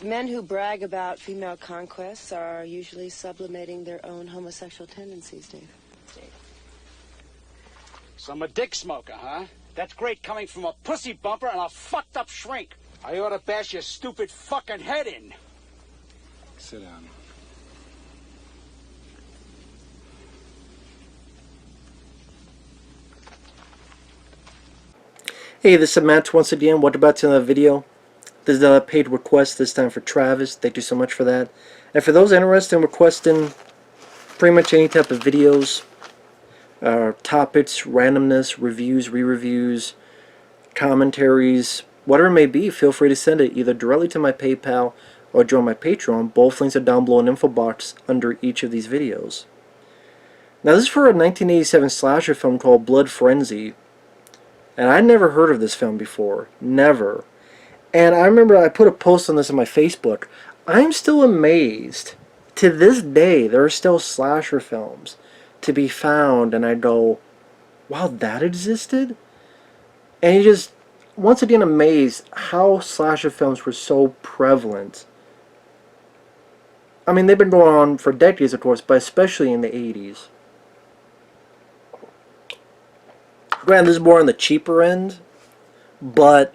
Men who brag about female conquests are usually sublimating their own homosexual tendencies, Dave. So I'm a dick smoker, huh? That's great coming from a pussy bumper and a fucked up shrink. I ought to bash your stupid fucking head in. Sit down. Hey, this is Matt once again. Welcome back to another video. This is a paid request this time for Travis. Thank you so much for that. And for those interested in requesting pretty much any type of videos, topics, randomness, reviews, re-reviews, commentaries, whatever it may be, feel free to send it either directly to my PayPal or join my Patreon. Both links are down below in the info box under each of these videos. Now this is for a 1987 slasher film called Blood Frenzy. And I'd never heard of this film before. Never. And I remember I put a post on this on my Facebook. I'm still amazed. To this day, there are still slasher films to be found. And I go, wow, that existed? And you just, once again, amazed how slasher films were so prevalent. I mean, they've been going on for decades, of course, but especially in the 80s. Granted, this is more on the cheaper end, but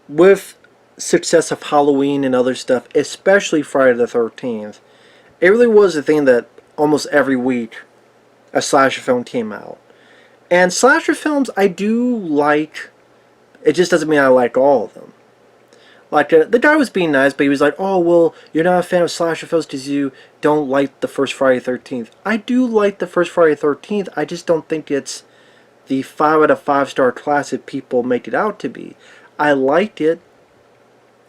with success of Halloween and other stuff, especially Friday the 13th, it really was a thing that almost every week a slasher film came out. And slasher films I do like, it just doesn't mean I like all of them. Like, the guy was being nice, but he was like, oh, well, you're not a fan of slasher films because you don't like the first Friday the 13th. I do like the first Friday the 13th, I just don't think it's the 5 out of 5 star classic people make it out to be. I liked it.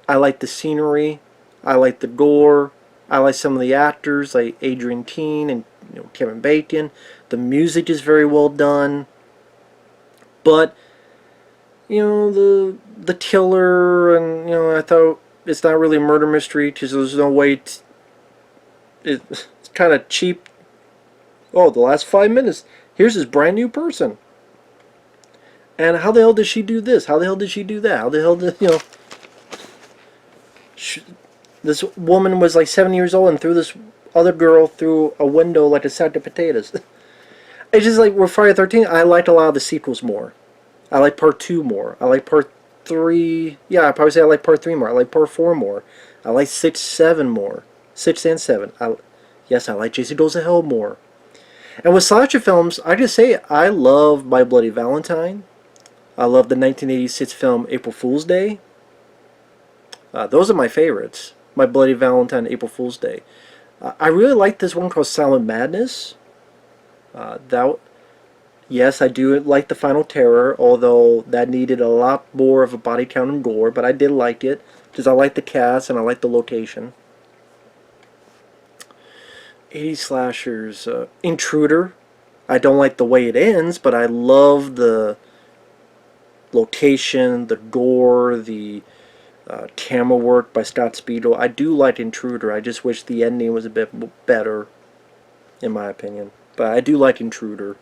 I liked the scenery. I liked the gore. I like some of the actors, like Adrian Keane and Kevin Bacon. The music is very well done. But the killer, and I thought it's not really a murder mystery because there's no way. It's kind of cheap. Oh, the last 5 minutes. Here's this brand new person. And how the hell did she do this? How the hell did she do that? How the hell did, this woman was like 7 years old and threw this other girl through a window like a sack of potatoes. It's just like, with Friday the 13th, I liked a lot of the sequels more. I like part 2 more. I like part 3. Yeah, I'd probably say I like part 3 more. I like part 4 more. I like 6, 7 more. 6 and 7. Yes, I like Jason Goes to Hell more. And with slasher films, I just say I love My Bloody Valentine. I love the 1986 film April Fool's Day. Those are my favorites. My Bloody Valentine, April Fool's Day. I really like this one called Silent Madness. Yes, I do like The Final Terror, although that needed a lot more of a body count and gore, but I did like it because I like the cast and I like the location. 80s slashers. Intruder. I don't like the way it ends, but I love the location, the gore, the camera work by Scott Speedle. I do like Intruder. I just wish the ending was a bit better, in my opinion. But I do like Intruder.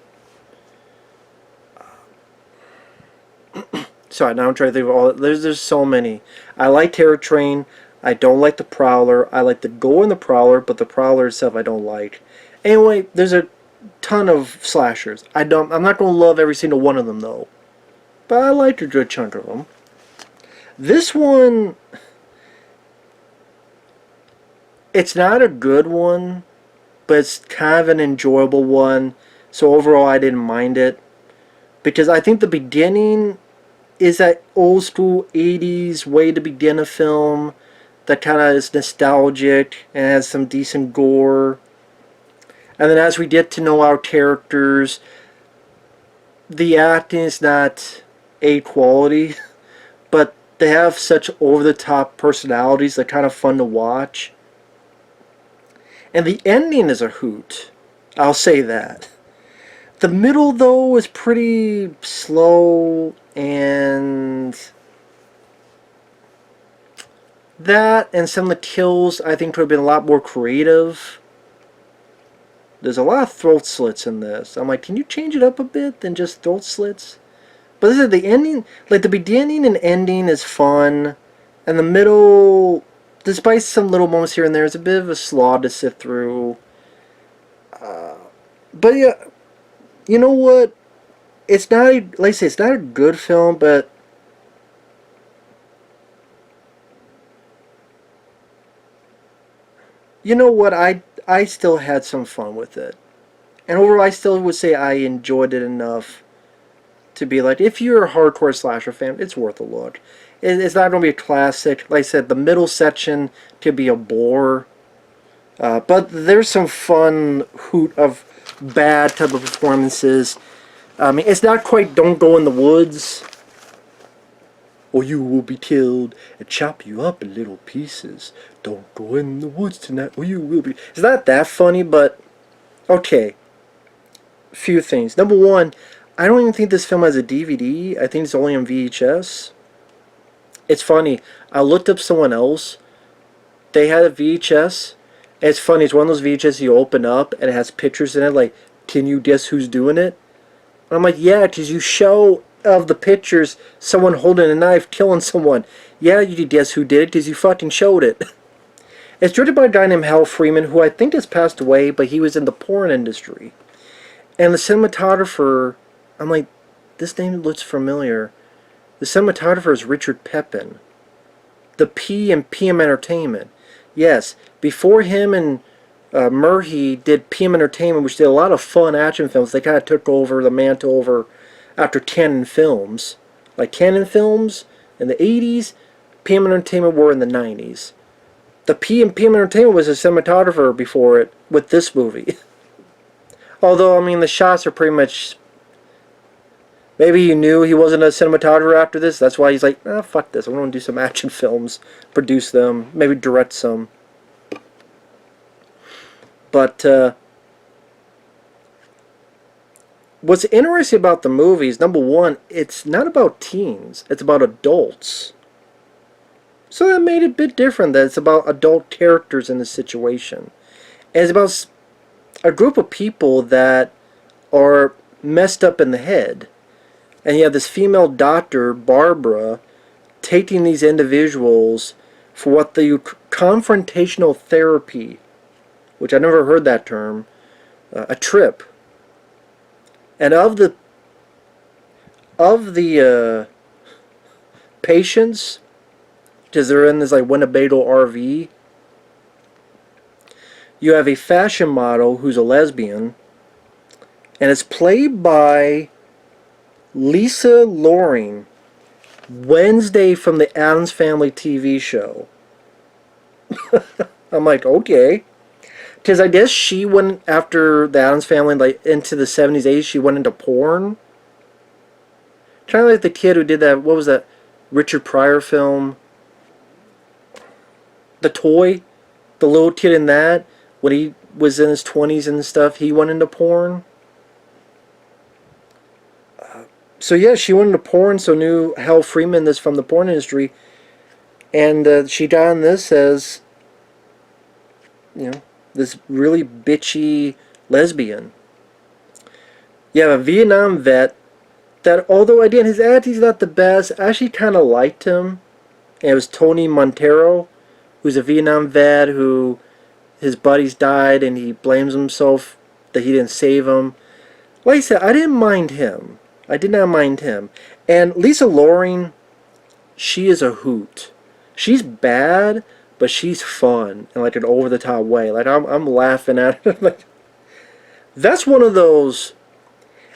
Sorry, now I'm trying to think of all. There's so many. I like Terror Train. I don't like the Prowler. I like the gore in the Prowler, but the Prowler itself I don't like. Anyway, there's a ton of slashers. I'm not going to love every single one of them though. But I liked a good chunk of them. This one, it's not a good one, but it's kind of an enjoyable one. So overall, I didn't mind it. Because I think the beginning is that old school 80s way to begin a film that kind of is nostalgic and has some decent gore. And then as we get to know our characters, the acting is not A quality, but they have such over-the-top personalities that are kind of fun to watch. And the ending is a hoot. I'll say that. The middle, though, is pretty slow, and that and some of the kills I think could have been a lot more creative. There's a lot of throat slits in this. I'm like, can you change it up a bit than just throat slits? But this is the ending, like the beginning and ending is fun. And the middle, despite some little moments here and there, is a bit of a slog to sit through. But yeah, you know what? It's not, like I say, it's not a good film, but you know what? I still had some fun with it. And overall, I still would say I enjoyed it enough to be like, if you're a hardcore slasher fan, it's worth a look. It's not going to be a classic. Like I said, the middle section could be a bore. But there's some fun hoot of bad type of performances. I mean, it's not quite Don't Go in the Woods, or you will be killed and chop you up in little pieces. Don't go in the woods tonight, or you will be... It's not that funny, but okay. Few things. Number one, I don't even think this film has a DVD. I think it's only on VHS. It's funny. I looked up someone else. They had a VHS. And it's funny. It's one of those VHS you open up and it has pictures in it. Like, can you guess who's doing it? And I'm like, yeah, because you show of the pictures someone holding a knife killing someone. Yeah, you could guess who did it because you fucking showed it. It's directed by a guy named Hal Freeman, who I think has passed away, but he was in the porn industry. And the cinematographer, I'm like, this name looks familiar. The cinematographer is Richard Pepin. The P in PM Entertainment. Yes, before him and Murray did PM Entertainment, which did a lot of fun action films. They kind of took over the mantle over after Cannon Films. Like Cannon Films in the 80s, PM Entertainment were in the 90s. The PM Entertainment was a cinematographer before it with this movie. Although, I mean, the shots are pretty much... Maybe you knew he wasn't a cinematographer after this. That's why he's like, ah, fuck this. I'm going to do some action films, produce them, maybe direct some. But what's interesting about the movie is, number one, it's not about teens. It's about adults. So that made it a bit different, that it's about adult characters in the situation. And it's about a group of people that are messed up in the head. And you have this female doctor, Barbara, taking these individuals for what the confrontational therapy, which I never heard that term, a trip. And of the patients, because they're in this like Winnebago RV, you have a fashion model who's a lesbian, and it's played by Lisa Loring, Wednesday from the Addams Family TV show. I'm like, okay. Because I guess she went, after the Addams Family, like into the 70s, 80s, she went into porn. Kind of like the kid who did that, what was that Richard Pryor film? The Toy? The little kid in that, when he was in his 20s and stuff, he went into porn. So yeah, she went into porn, so knew Hal Freeman, this from the porn industry. And she got on this as, you know, this really bitchy lesbian. You have a Vietnam vet that, although again his attitude's not the best, I actually kind of liked him. And it was Tony Montero, who's a Vietnam vet who his buddies died and he blames himself that he didn't save them. Like I said, I didn't mind him. I did not mind him. And Lisa Loring, she is a hoot. She's bad, but she's fun in like an over-the-top way. Like I'm laughing at her. Like, that's one of those.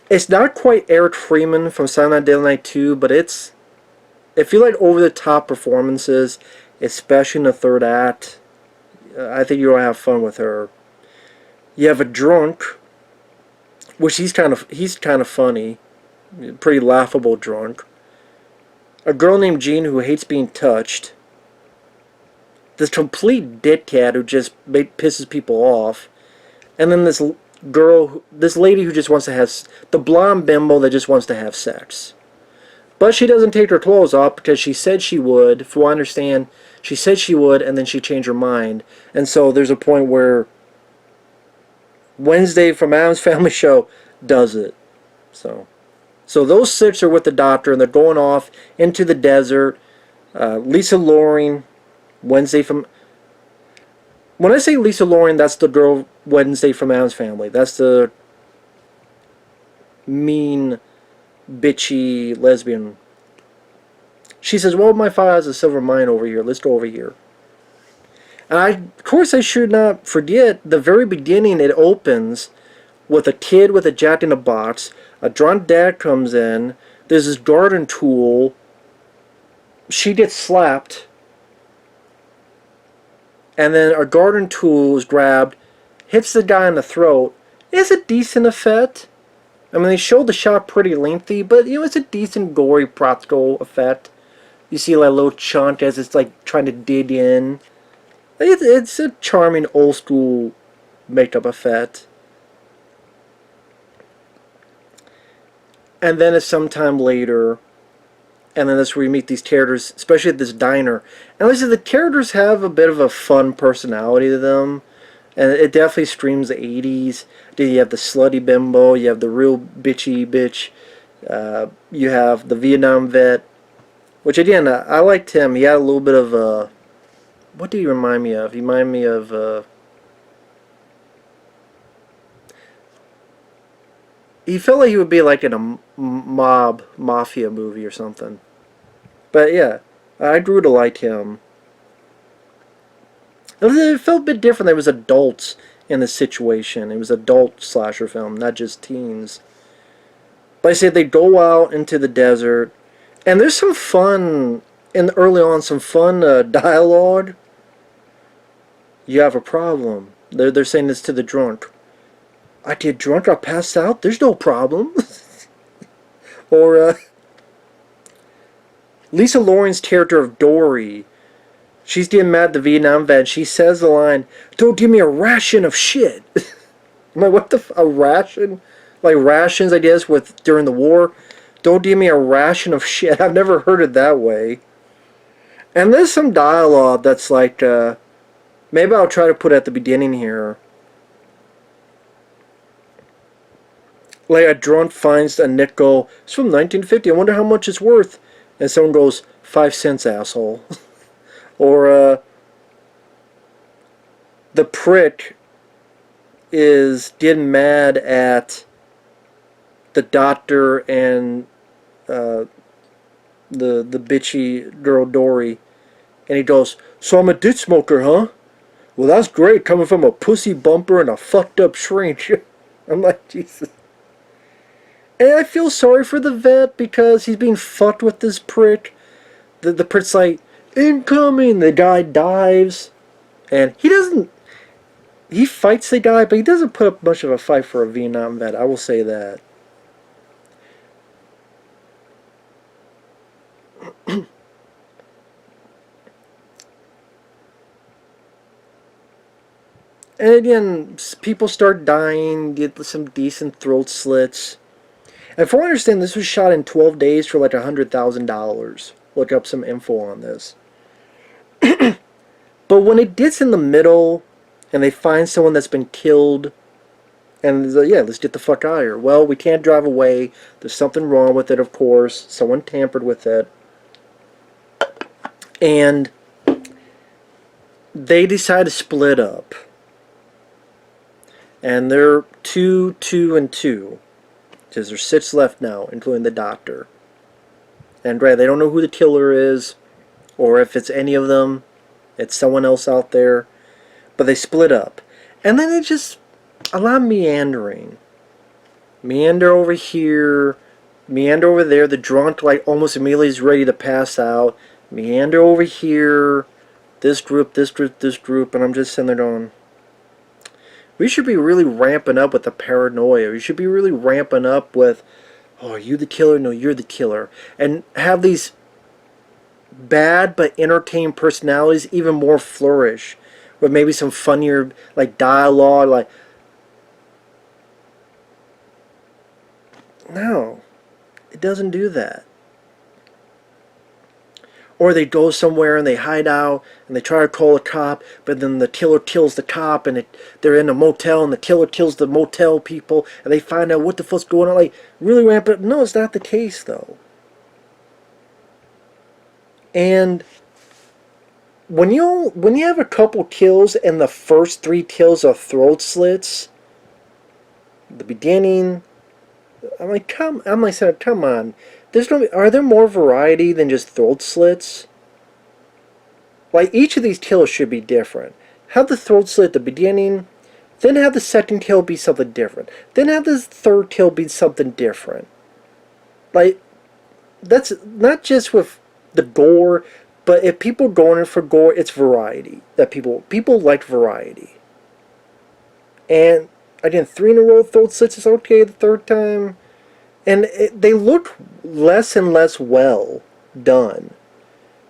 It's not quite Eric Freeman from Silent Night, Deadly Night 2, but it's. If you like over-the-top performances, especially in the third act, I think you'll have fun with her. You have a drunk, which he's kind of funny. Pretty laughable drunk. A girl named Jean who hates being touched. This complete dickhead who just pisses people off. And then this girl, this lady who just wants to have, the blonde bimbo that just wants to have sex. But she doesn't take her clothes off because she said she would. From what I understand, she said she would and then she changed her mind. And so there's a point where Wednesday from Addams Family Show does it. So those six are with the doctor, and they're going off into the desert. Lisa Loring, Wednesday from... When I say Lisa Loring, that's the girl Wednesday from Addams Family. That's the mean, bitchy lesbian. She says, well, my father has a silver mine over here. Let's go over here. And of course, I should not forget, the very beginning, it opens with a kid with a jack-in-the-box. A drunk dad comes in. There's this garden tool. She gets slapped. And then a garden tool is grabbed, hits the guy in the throat. It's a decent effect. I mean, they showed the shot pretty lengthy, but, you know, it's a decent, gory, practical effect. You see, like, a little chunk as it's, like, trying to dig in. It's a charming, old-school makeup effect. And then it's sometime later, and then that's where you meet these characters, especially at this diner. And listen, the characters have a bit of a fun personality to them, and it definitely screams the 80s. Then you have the slutty bimbo, you have the real bitchy bitch, you have the Vietnam vet, which again, I liked him. He had a little bit of a... What did he remind me of? He reminded me of... he felt like he would be like in a mafia movie or something. But yeah, I grew to like him. It felt a bit different. There was adults in the situation. It was adult slasher film, not just teens. But I said they go out into the desert, and there's some fun, early on, some fun dialogue. You have a problem. They're saying this to the drunk. I get drunk, I pass out, there's no problem. Or, Lisa Loring's character of Dory. She's getting mad at the Vietnam vet. She says the line, "Don't give me a ration of shit." I'm like, what the a ration? Like rations, I guess, during the war. Don't give me a ration of shit. I've never heard it that way. And there's some dialogue that's like, maybe I'll try to put it at the beginning here. Like a drunk finds a nickel. It's from 1950. I wonder how much it's worth. And someone goes, 5 cents, asshole. Or, the prick is getting mad at the doctor and the bitchy girl Dory. And he goes, so I'm a ditch smoker, huh? Well, that's great coming from a pussy bumper and a fucked up shrink. I'm like, Jesus. And I feel sorry for the vet because he's being fucked with this prick. The prick's like, incoming! The guy dives. And he doesn't... He fights the guy, but he doesn't put up much of a fight for a Vietnam vet. I will say that. And again, people start dying, get some decent throat slits. And from what I understand, this was shot in 12 days for like $100,000. Look up some info on this. But when it gets in the middle, and they find someone that's been killed, and like, yeah, let's get the fuck out of here. Well, we can't drive away. There's something wrong with it, of course. Someone tampered with it. And they decide to split up. And they're 2, 2, and 2. Because there's 6 left now, including the doctor. And right, they don't know who the killer is, or if it's any of them. It's someone else out there. But they split up. And then they just, a lot of meandering. Meander over here, meander over there. The drunk, like, almost immediately is ready to pass out. Meander over here. This group, this group, this group. And I'm just sitting there going, we should be really ramping up with the paranoia. We should be really ramping up with, oh, are you the killer? No, you're the killer. And have these bad but entertaining personalities even more flourish. With maybe some funnier, like, dialogue. Like, no, it doesn't do that. Or they go somewhere and they hide out and they try to call a cop, but then the killer kills the cop and they're in a motel and the killer kills the motel people and they find out what the fuck's going on. Like, really rampant. No, it's not the case, though. And when you have a couple kills and the first 3 kills are throat slits, the beginning, I'm like, come on. Are there more variety than just throat slits? Like, each of these kills should be different. Have the throat slit at the beginning, then have the second kill be something different. Then have the third kill be something different. Like, that's not just with the gore, but if people going in for gore, it's variety. That people like variety. And again, 3 in a row throat slits is okay the third time. And they look less and less well done.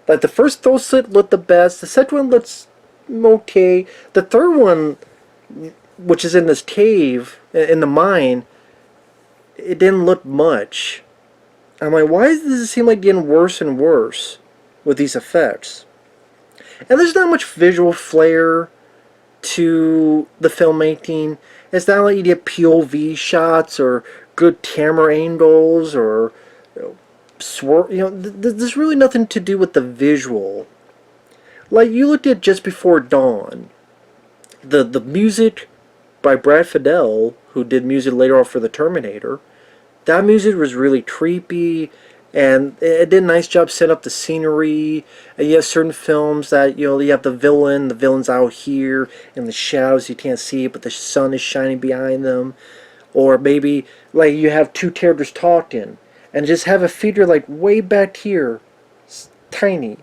Like, the first throat slit looked the best. The second one looks okay. The third one, which is in this cave, in the mine, it didn't look much. I'm like, why does it seem like getting worse and worse with these effects? And there's not much visual flair to the filmmaking. It's not like you get POV shots or good camera angles or there's really nothing to do with the visual. Like, you looked at Just Before Dawn. The music by Brad Fiedel, who did music later on for The Terminator, that music was really creepy, and it did a nice job setting up the scenery. And you have certain films that, you have the villain's out here in the shadows, you can't see it, but the sun is shining behind them. Or maybe, like, you have 2 characters talking, and just have a figure, like, way back here, tiny,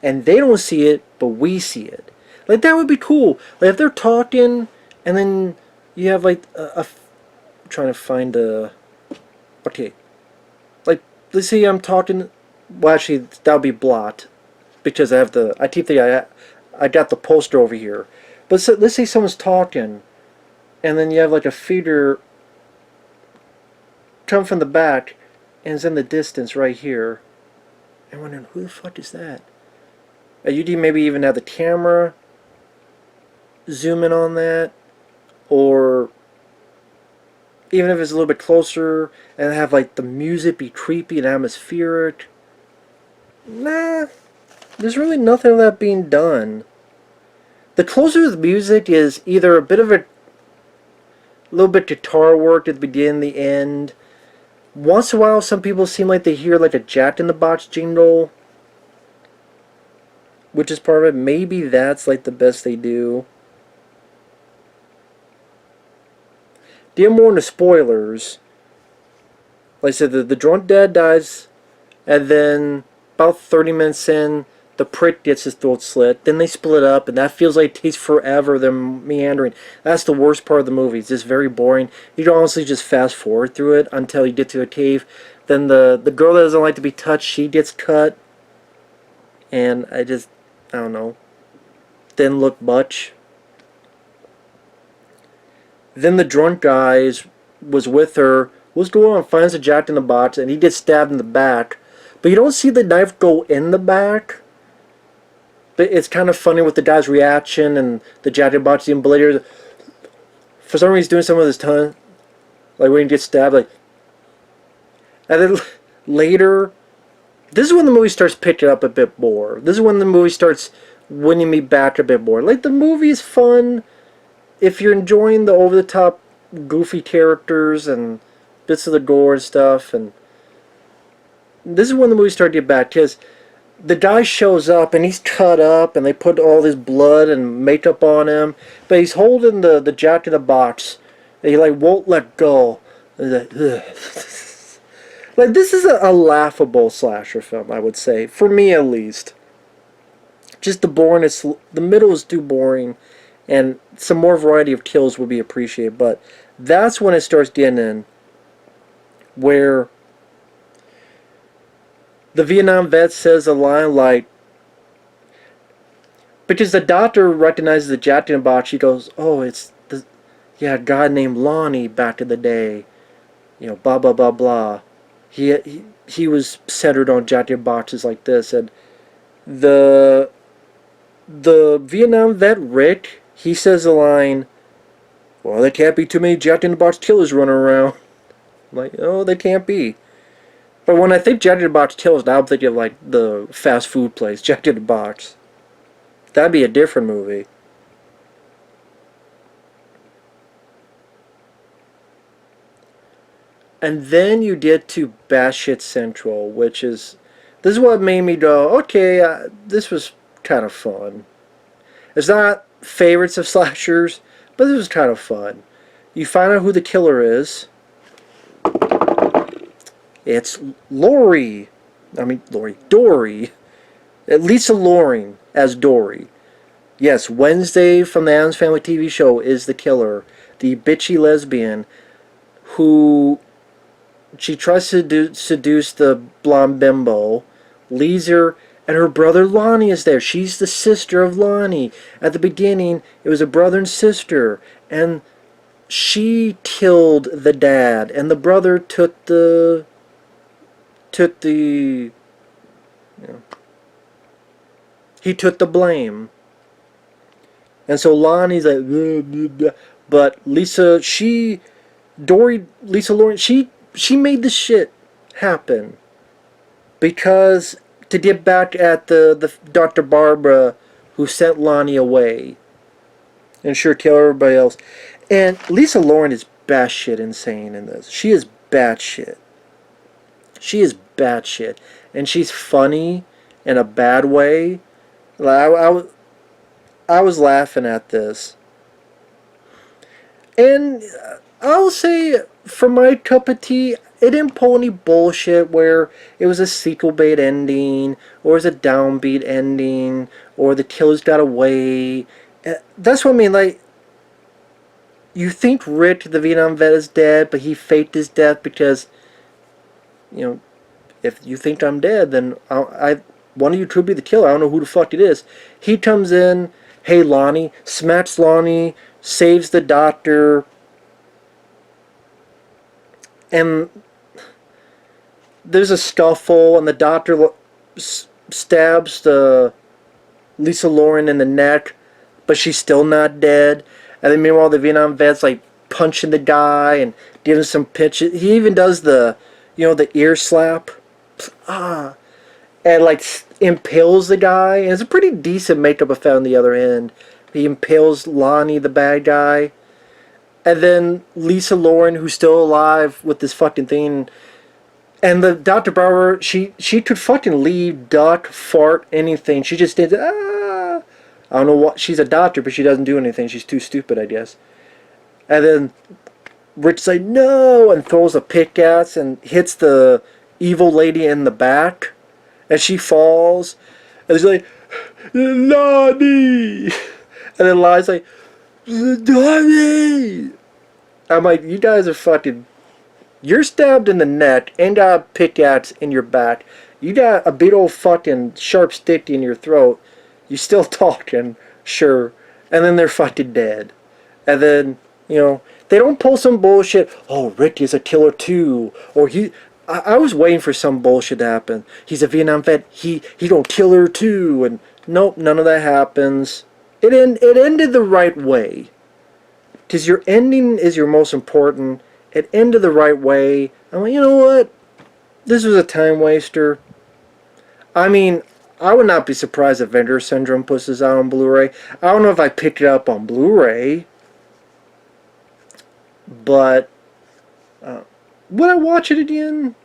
and they don't see it, but we see it. Like, that would be cool. Like, if they're talking, and then you have, like, I'm trying to find a... Okay. Like, let's see, I'm talking... Well, actually, that would be blot. Because I have the... I keep the... I got the poster over here. But so, let's say someone's talking, and then you have, like, a figure come from the back, and it's in the distance right here. I'm wondering, who the fuck is that? You maybe even have the camera zoom in on that, or even if it's a little bit closer, and have, like, the music be creepy and atmospheric. Nah, there's really nothing of that being done. The closer the music is either a bit of a little bit guitar work at the beginning, the end. Once in a while, some people seem like they hear, like, a Jack in the Box jingle, which is part of it. Maybe that's, like, the best they do. To get more into spoilers, like I said, the drunk dad dies, and then about 30 minutes in, the prick gets his throat slit. Then they split up, and that feels like it takes forever. They're meandering. That's the worst part of the movie. It's just very boring. You can honestly just fast forward through it until you get to a cave. Then the girl that doesn't like to be touched, she gets cut. And I don't know. Didn't look much. Then the drunk guy was with her. Was going on, finds a Jack in the Box, and he gets stabbed in the back. But you don't see the knife go in the back. But it's kind of funny with the guy's reaction and the Jack in the Box, but later, for some reason, he's doing some of his tongue, like when he gets stabbed, like. And then later, this is when the movie starts picking up a bit more. This is when the movie starts winning me back a bit more. Like, the movie is fun if you're enjoying the over-the-top, goofy characters and bits of the gore and stuff. And this is when the movie started to get back, because the guy shows up and he's cut up and they put all this blood and makeup on him, but he's holding the Jack in the Box and he, like, won't let go. Like, this is a laughable slasher film, I would say, for me at least. Just the boringness, the middle is too boring, and some more variety of kills would be appreciated. But that's when it starts getting in, where the Vietnam vet says a line like, because the doctor recognizes the Jack in the Box, he goes, oh, it's a guy named Lonnie back in the day, blah blah blah blah. He was centered on Jack in the Boxes like this, and the Vietnam vet Rick, he says a line, well, there can't be too many Jack in the Box killers running around. I'm like, oh, there can't be. But when I think Jack in the Box kills, now I'm thinking of like the fast food place, Jack in the Box. That'd be a different movie. And then you get to Batshit Central, which is... This is what made me go, okay, this was kind of fun. It's not favorites of slashers, but this was kind of fun. You find out who the killer is. It's Dory. Lisa Loring as Dory. Yes, Wednesday from the Addams Family TV show is the killer. The bitchy lesbian who... She tries to seduce the blonde bimbo, leaves her, and her brother Lonnie is there. She's the sister of Lonnie. At the beginning, it was a brother and sister, and she killed the dad, and the brother took the he took the blame. And so Lonnie's like, blah, blah, blah. But Lisa Loring, she made this shit happen because to get back at the Dr. Barbara who sent Lonnie away and sure kill everybody else. And Lisa Loring is batshit insane in this. She is batshit. She is batshit. And she's funny in a bad way. I was laughing at this. And I'll say, for my cup of tea, it didn't pull any bullshit where it was a sequel bait ending, or it was a downbeat ending, or the killers got away. That's what I mean, like, you think Rick, the Vietnam vet, is dead, but he faked his death because, you know, if you think I'm dead, then one of you could be the killer. I don't know who the fuck it is. He comes in, hey Lonnie, smacks Lonnie, saves the doctor, and there's a scuffle, and the doctor stabs the Lisa Loring in the neck, but she's still not dead. And then meanwhile, the Vietnam vet's like punching the guy and giving some pitches. He even does the ear slap, and like impales the guy. And it's a pretty decent makeup effect on the other end. He impales Lonnie, the bad guy. And then Lisa Loring, who's still alive with this fucking thing. And the Dr. Barbara, she could fucking leave, duck, fart, anything. She just did, I don't know what, she's a doctor, but she doesn't do anything. She's too stupid, I guess. And then Rich like, no, and throws a pickaxe and hits the evil lady in the back. And she falls. And she's like, Lonnie! And then Lonnie's like, Donnie! I'm like, you guys are fucking... You're stabbed in the neck and got a pickaxe in your back. You got a big old fucking sharp stick in your throat. You still talking, sure. And then they're fucking dead. And then, they don't pull some bullshit, oh, Rick is a killer too. Or I was waiting for some bullshit to happen. He's a Vietnam vet, he gonna kill her too. And nope, none of that happens. It ended the right way. Because your ending is your most important. It ended the right way. I'm like, you know what? This was a time waster. I mean, I would not be surprised if Vendor Syndrome puts this out on Blu-ray. I don't know if I picked it up on Blu-ray. But, would I watch it again?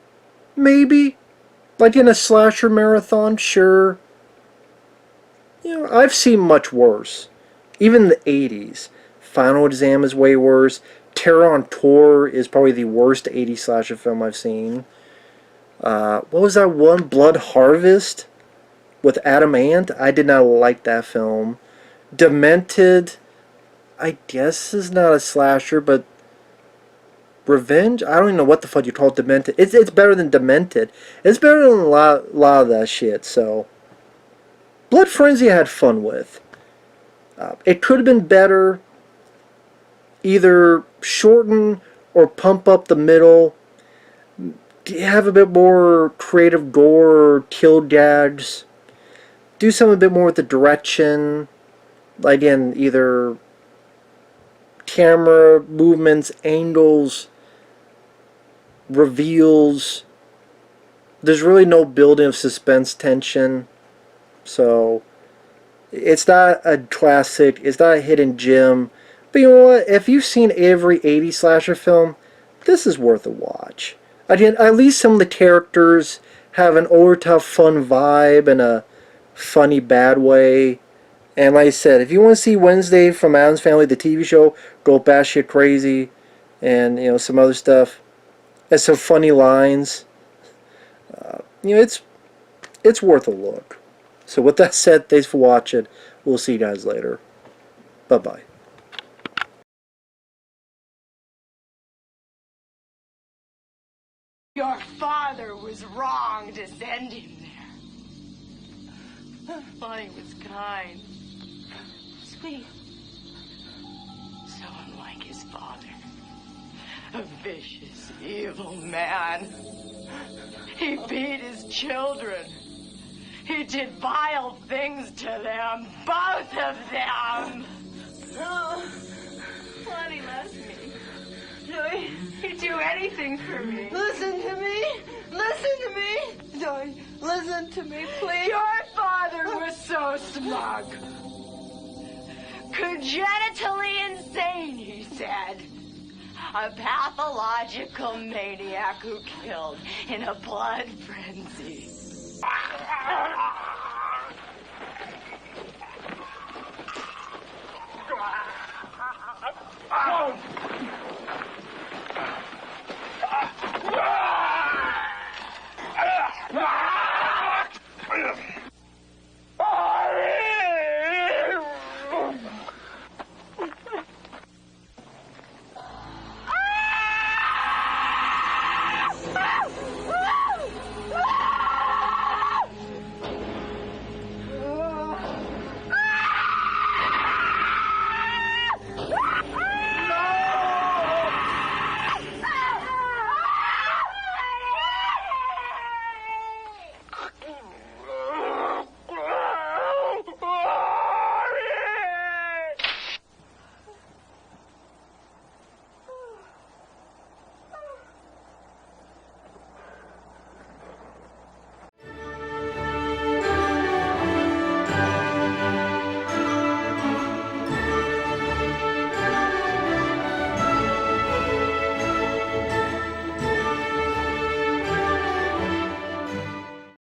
Maybe. Like in a slasher marathon? Sure. I've seen much worse. Even the 80s. Final Exam is way worse. Terror on Tour is probably the worst 80s slasher film I've seen. What was that one? Blood Harvest? With Adam Ant? I did not like that film. Demented, I guess is not a slasher, but Revenge? I don't even know what the fuck you call it, Demented. It's better than Demented. It's better than a lot of that shit, so... Blood Frenzy I had fun with. It could have been better. Either shorten or pump up the middle. Have a bit more creative gore or kill gags. Do something a bit more with the direction. Again, either camera movements, angles, reveals. There's really no building of suspense tension. So it's not a classic. It's not a hidden gem. But you know what? If you've seen every 80s slasher film, this is worth a watch. Again, at least some of the characters have an over tough fun vibe in a funny bad way. And like I said, if you want to see Wednesday from Addams Family, the TV show, go batshit crazy, and you know some other stuff, and some funny lines. You know, it's worth a look. So with that said, thanks for watching. We'll see you guys later. Bye bye. Your father was wrong to send him there. I thought he was kind, sweet, so unlike his father. A vicious, evil man. He beat his children. He did vile things to them, both of them. Oh, Lonnie loves me. He'd do anything for me. Listen to me. Listen to me. Don't listen to me, please. Your father was so smug. Congenitally insane, he said. A pathological maniac who killed in a blood frenzy.